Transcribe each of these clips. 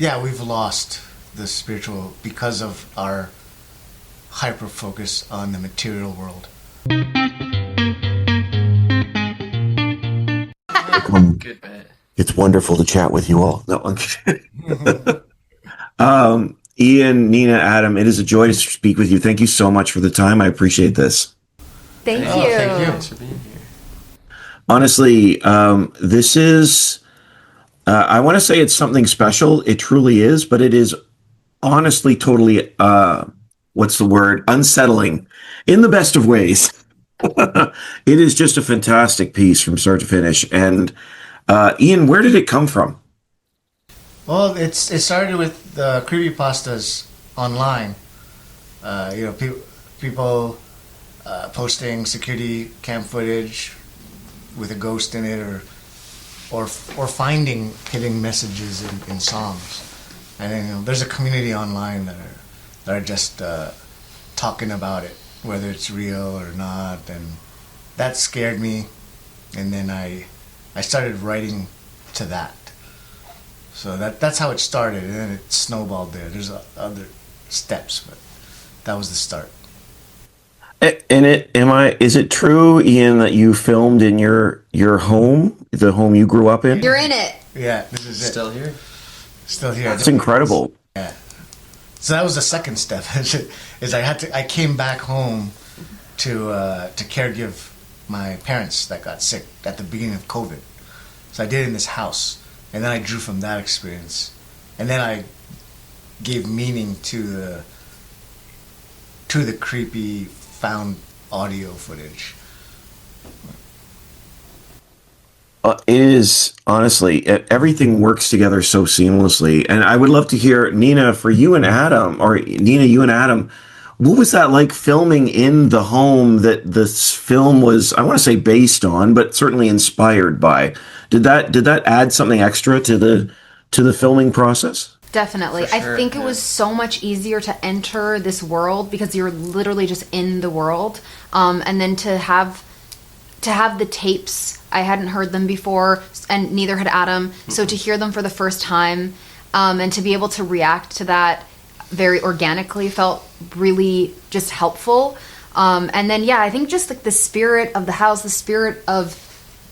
Yeah, we've lost the spiritual because of our hyper focus on the material world. Good bit. It's wonderful to chat with you all. No, I'm kidding. Ian, Nina, Adam, it is a joy to speak with you. Thank you so much for the time. I appreciate this. Thank Oh, you. thank you. Thanks for being here. Honestly, this is, I want to say it's something special. It truly is, but it is honestly totally, what's the word? Unsettling in the best of ways. It is just a fantastic piece from start to finish. And Ian, where did it come from? Well, it started with the creepypastas online. People posting security cam footage with a ghost in it, or finding hidden messages in songs. And then there's a community online that are just talking about it, whether it's real or not, and that scared me. And then I started writing to that. So that's how it started, and then it snowballed there. There's other steps, but that was the start. And is it true, Ian, that you filmed in your home, the home you grew up in? You're in it. Yeah, this is it. Still here? Still here. That's incredible. Yeah. So that was the second step. Is I came back home to caregive my parents that got sick at the beginning of COVID. So I did it in this house, and then I drew from that experience, and then I gave meaning to the creepy found audio footage. It is, honestly, everything works together so seamlessly. And I would love to hear, Nina, for you and Adam, or Nina, you and Adam, what was that like filming in the home that this film was, I want to say based on, but certainly inspired by? Did that add something extra to the filming process? Definitely. Sure, I think yeah. it was so much easier to enter this world because you're literally just in the world. And then to have the tapes, I hadn't heard them before, and neither had Adam. So to hear them for the first time, and to be able to react to that very organically felt really just helpful. And then, yeah, I think just like the spirit of the house, the spirit of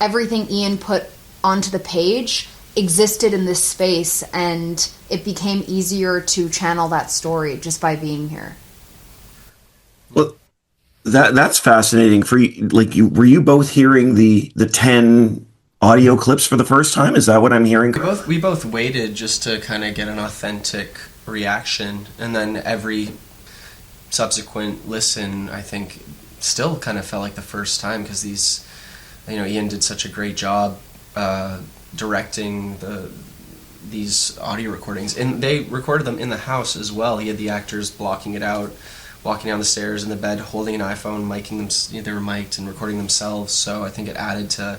everything Ian put onto the page existed in this space, and it became easier to channel that story just by being here. Well, that's fascinating. For you, were you both hearing the 10 audio clips for the first time? Is that what I'm hearing? We both waited just to kind of get an authentic reaction, and then every subsequent listen, I think, still kind of felt like the first time, because Ian did such a great job directing these audio recordings, and they recorded them in the house as well. He had the actors blocking it out, walking down the stairs in the bed, holding an iPhone, miking them. They were mic'd and recording themselves. So I think it added to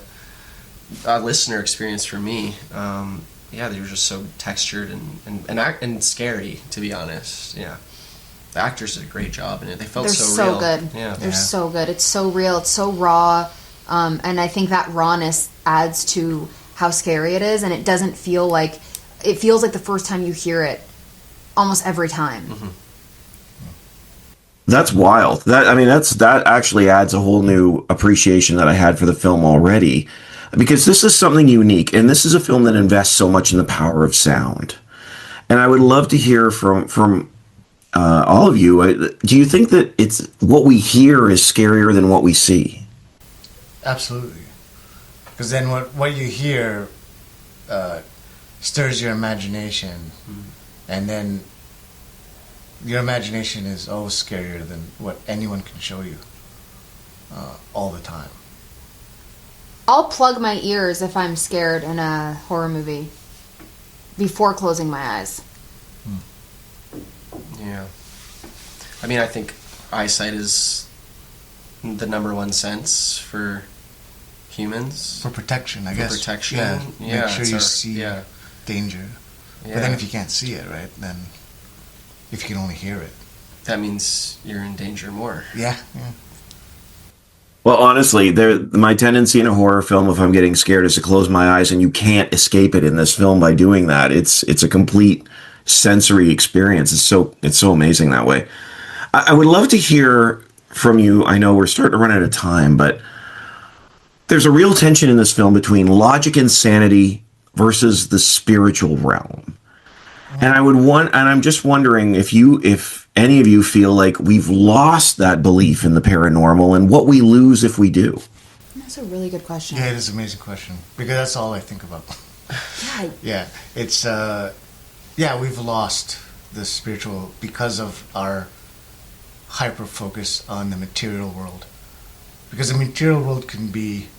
a listener experience for me. They were just so textured and scary, to be honest. Yeah, the actors did a great job in it. They felt They're so real. Good. Yeah, they're so good. It's so real. It's so raw, and I think that rawness adds to how scary it is, and it doesn't feel like it feels like the first time you hear it, almost every time. Mm-hmm. That's wild. That actually adds a whole new appreciation that I had for the film already, because this is something unique, and this is a film that invests so much in the power of sound. And I would love to hear from all of you. Do you think that it's what we hear is scarier than what we see? Absolutely. Because then what you hear stirs your imagination, and then your imagination is always scarier than what anyone can show you all the time. I'll plug my ears if I'm scared in a horror movie before closing my eyes. Yeah. I mean, I think eyesight is the number one sense for humans. For protection, I guess. For protection. Yeah. Make sure you see danger. Yeah. But then if you can't see it, right, then if you can only hear it. That means you're in danger more. Yeah. Well, honestly, my tendency in a horror film, if I'm getting scared, is to close my eyes, and you can't escape it in this film by doing that. It's a complete sensory experience. It's so amazing that way. I would love to hear from you. I know we're starting to run out of time, but there's a real tension in this film between logic and sanity versus the spiritual realm. And I'm just wondering if any of you feel like we've lost that belief in the paranormal and what we lose if we do. That's a really good question. Yeah, it is an amazing question because that's all I think about. Yeah. Yeah, it's we've lost the spiritual because of our hyper focus on the material world. Because the material world can be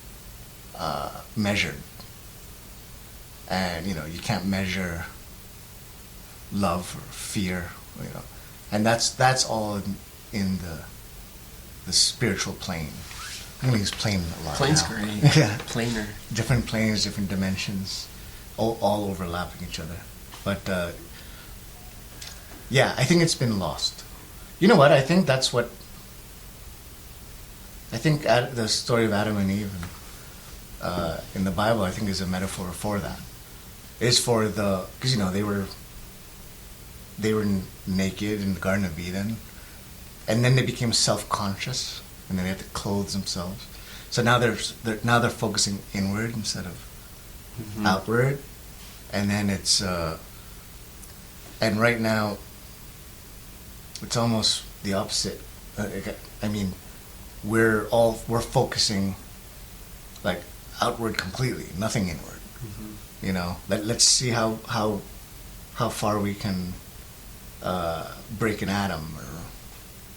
measured, and you can't measure love or fear, and that's all in the spiritual plane. I'm gonna use plane a lot. Plane's now. great. Yeah, Planer. different planes, different dimensions, all overlapping each other. But I think it's been lost. You know what? I think that's what. I think the story of Adam and Eve in the Bible, I think, is a metaphor for that. It's for because they were naked in the Garden of Eden, and then they became self-conscious, and then they had to clothe themselves. So now they're focusing inward instead of outward, and then it's and right now it's almost the opposite. I mean, we're focusing like outward completely, nothing inward. Let's see how far we can break an atom, or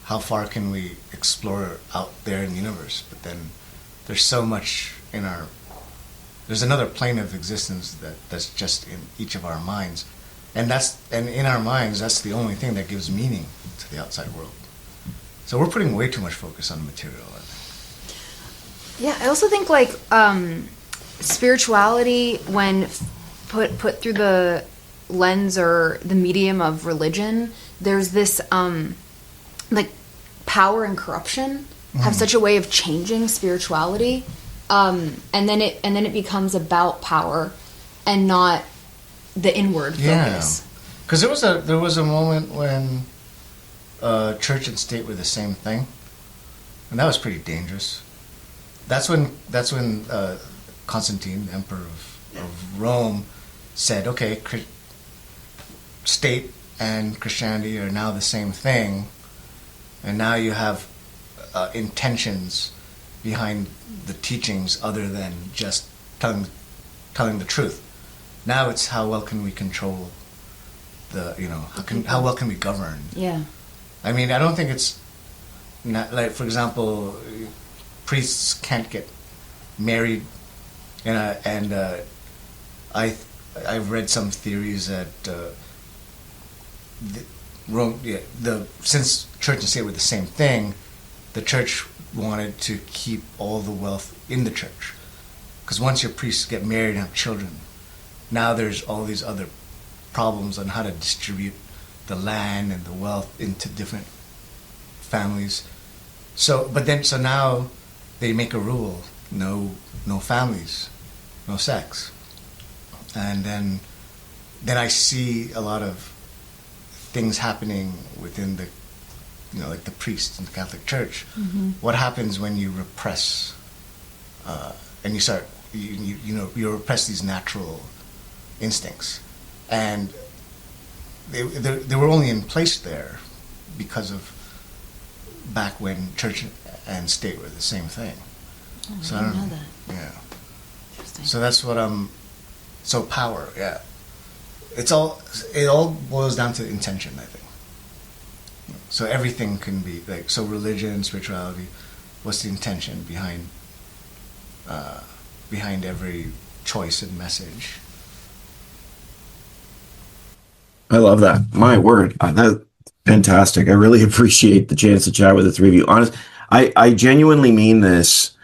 how far can we explore out there in the universe. But then there's so much there's another plane of existence that's just in each of our minds, and in our minds, that's the only thing that gives meaning to the outside world. So we're putting way too much focus on the material, I think. Yeah, I also think like spirituality, when put through the lens or the medium of religion, there's this like power and corruption have such a way of changing spirituality, and then it becomes about power and not the inward focus. Because there was a moment when church and state were the same thing, and that was pretty dangerous. That's when Constantine, the emperor of Rome, said, okay, state and Christianity are now the same thing, and now you have intentions behind the teachings other than just telling the truth. Now it's how well can we control how well can we govern? Yeah. I mean, I don't think it's not, like, for example, priests can't get married, and I've read some theories that since church and state were the same thing, the church wanted to keep all the wealth in the church, because once your priests get married and have children, now there's all these other problems on how to distribute the land and the wealth into different families. So now they make a rule: no families, no sex. And then I see a lot of things happening within the, like the priests in the Catholic Church. Mm-hmm. What happens when you repress, and you start, you repress these natural instincts, and they were only in place there because of back when church and state were the same thing. Oh, So I didn't know that. Yeah. Interesting. So that's what So power, yeah. It all boils down to intention, I think. So everything can be like, so religion, spirituality, what's the intention behind every choice and message? I love that. My word, that's fantastic. I really appreciate the chance to chat with the three of you. Honest, I genuinely mean this.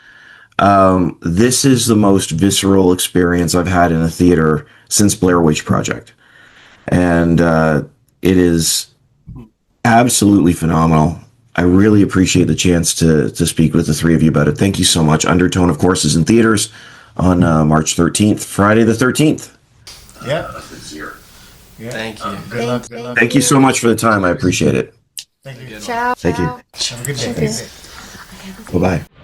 This is the most visceral experience I've had in a theater since Blair Witch Project, and it is absolutely phenomenal. I really appreciate the chance to speak with the three of you about it. Thank you so much. Undertone, of course, is in theaters on March 13th, Friday the 13th. Yeah. Yeah. Thank you. Good luck. Good luck. Thank you so much for the time. I appreciate it. Thank you. Ciao. Thank you. Ciao. Have a good day. Bye-bye.